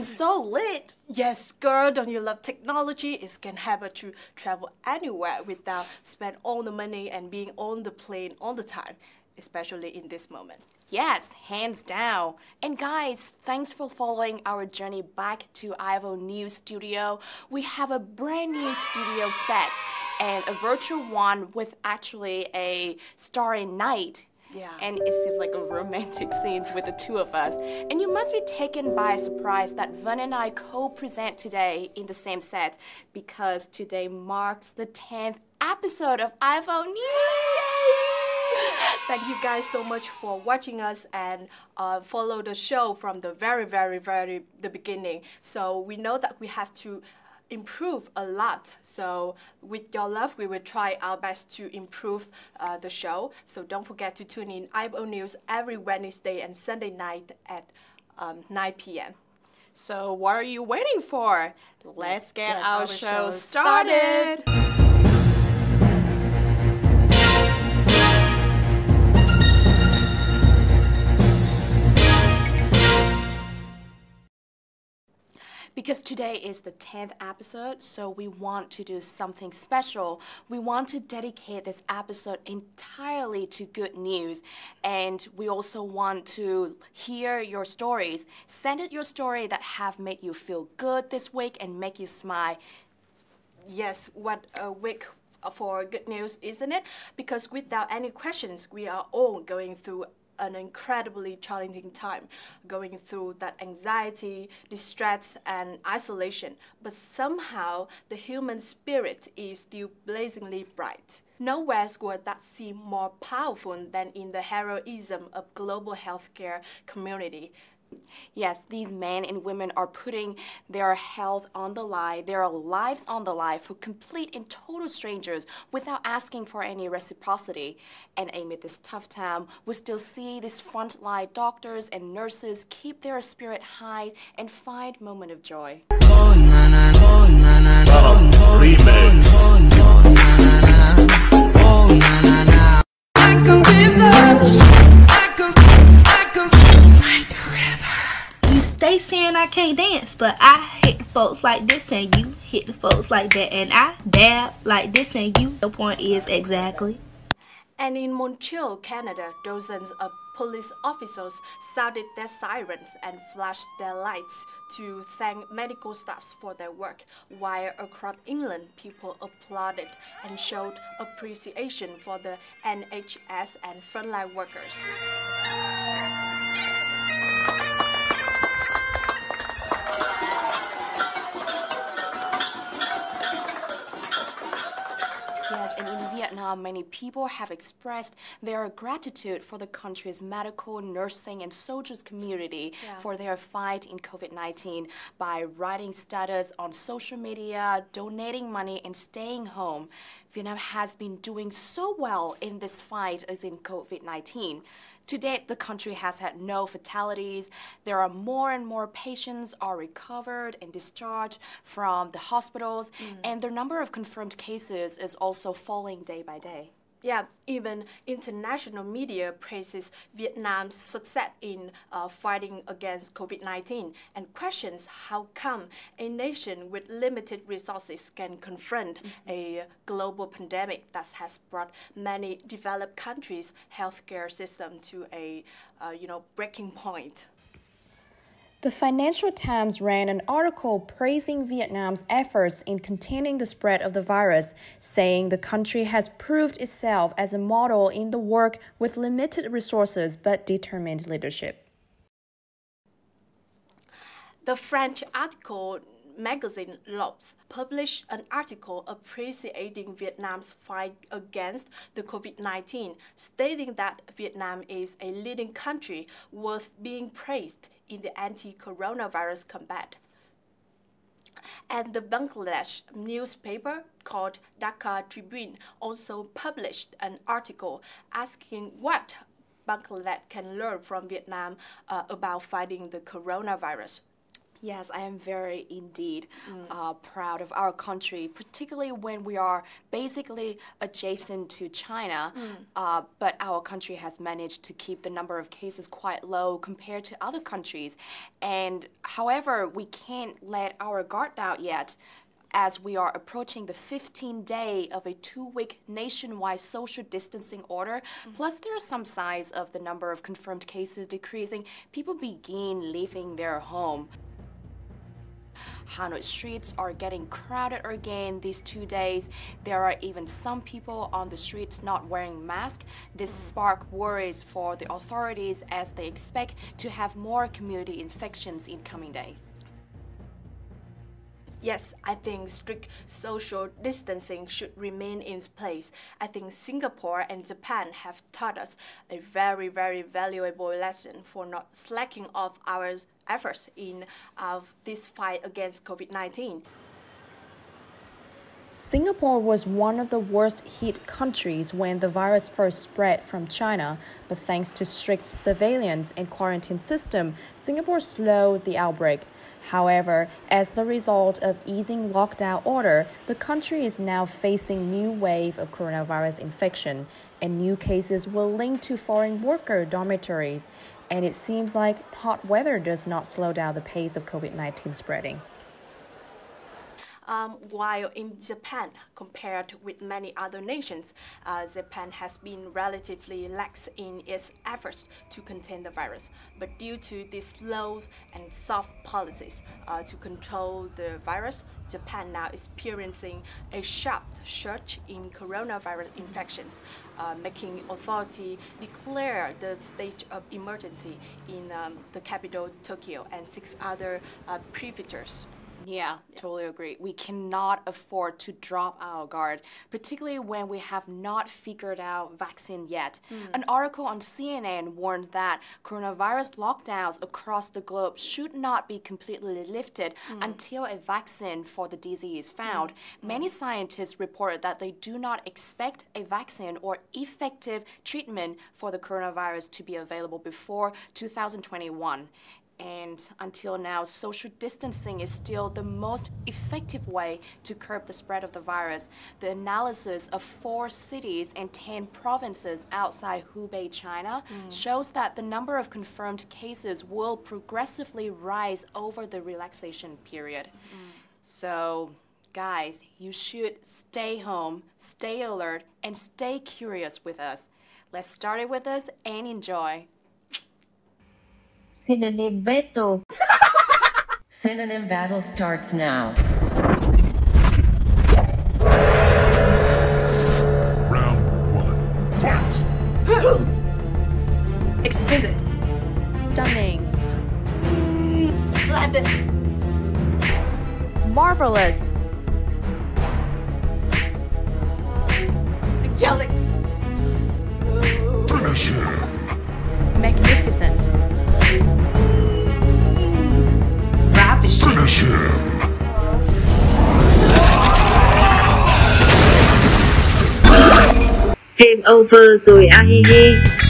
So lit! Yes, girl, don't you love technology? It can help us to travel anywhere without spend all the money and being on the plane all the time, especially in this moment. Yes, hands down. And guys, thanks for following our journey back to IFO News Studio. We have a brand new studio set and a virtual one with actually a starry night. Yeah. And it seems like a romantic scene with the two of us. And you must be taken by surprise that Vân and I co-present today in the same set because today marks the 10th episode of IFO News. Thank you guys so much for watching us and follow the show from the very the beginning. So we know that we have to improve a lot. So with your love, we will try our best to improve the show. So don't forget to tune in IFO News every Wednesday and Sunday night at 9 p.m. So what are you waiting for? Let's get our show started. Because today is the 10th episode, so we want to do something special. We want to dedicate this episode entirely to good news. And we also want to hear your stories. Send it your story that have made you feel good this week and make you smile. Yes, what a week for good news, isn't it? Because without any questions, we are all going through an incredibly challenging time, going through that anxiety, distress, and isolation. But somehow, the human spirit is still blazingly bright. Nowhere would that seem more powerful than in the heroism of global healthcare community. Yes, these men and women are putting their health on the line, their lives on the line for complete and total strangers without asking for any reciprocity. And amid this tough time, we still see these frontline doctors and nurses keep their spirit high and find moment of joy. They saying I can't dance, but I hit the folks like this and you hit the folks like that, and I dab like this and you. The point is exactly. And in Montreal, Canada, dozens of police officers sounded their sirens and flashed their lights to thank medical staffs for their work, while across England, people applauded and showed appreciation for the NHS and frontline workers. Yes, and in Vietnam, many people have expressed their gratitude for the country's medical, nursing, and soldiers community for their fight in COVID-19 by writing status on social media, donating money, and staying home. Vietnam has been doing so well in this fight as in COVID-19. To date, the country has had no fatalities. There are more and more patients are recovered and discharged from the hospitals, and the number of confirmed cases is also falling day by day. Yeah, even international media praises Vietnam's success in fighting against COVID-19 and questions how come a nation with limited resources can confront a global pandemic that has brought many developed countries' healthcare system to a breaking point. The Financial Times ran an article praising Vietnam's efforts in containing the spread of the virus, saying the country has proved itself as a model in the work with limited resources but determined leadership. The French article magazine L'Obs published an article appreciating Vietnam's fight against the COVID-19, stating that Vietnam is a leading country worth being praised in the anti-coronavirus combat. And the Bangladesh newspaper called Dhaka Tribune also published an article asking what Bangladesh can learn from Vietnam about fighting the coronavirus. Yes, I am very indeed proud of our country, particularly when we are basically adjacent to China, but our country has managed to keep the number of cases quite low compared to other countries. And however, we can't let our guard down yet, as we are approaching the 15th day of a 2-week nationwide social distancing order. Plus, there are some signs of the number of confirmed cases decreasing. People begin leaving their home. Hanoi streets are getting crowded again these 2 days. There are even some people on the streets not wearing masks. This sparks worries for the authorities as they expect to have more community infections in coming days. Yes, I think strict social distancing should remain in place. I think Singapore and Japan have taught us a very, very valuable lesson for not slacking off our efforts in this fight against COVID-19. Singapore was one of the worst hit countries when the virus first spread from China, but thanks to strict surveillance and quarantine system, Singapore slowed the outbreak. However, as the result of easing lockdown order, the country is now facing new wave of coronavirus infection, and new cases will link to foreign worker dormitories. And it seems like hot weather does not slow down the pace of COVID-19 spreading. While in Japan, compared with many other nations, Japan has been relatively lax in its efforts to contain the virus. But due to these slow and soft policies to control the virus, Japan now experiencing a sharp surge in coronavirus infections, making authority declare the state of emergency in the capital, Tokyo, and 6 other prefectures. Yeah, totally agree. We cannot afford to drop our guard, particularly when we have not figured out vaccine yet. An article on CNN warned that coronavirus lockdowns across the globe should not be completely lifted until a vaccine for the disease is found. Many scientists reported that they do not expect a vaccine or effective treatment for the coronavirus to be available before 2021. And until now, social distancing is still the most effective way to curb the spread of the virus. The analysis of 4 cities and 10 provinces outside Hubei, China, shows that the number of confirmed cases will progressively rise over the relaxation period. So, guys, you should stay home, stay alert, and stay curious with us. Let's start it with us and enjoy. Synonym battle. Synonym battle starts now. Round 1. Fight! Exquisite. Stunning. Splendid! Marvelous. Angelic! Finish him! Magnificent. Ravishing! Finish him! Game over rồi a he he.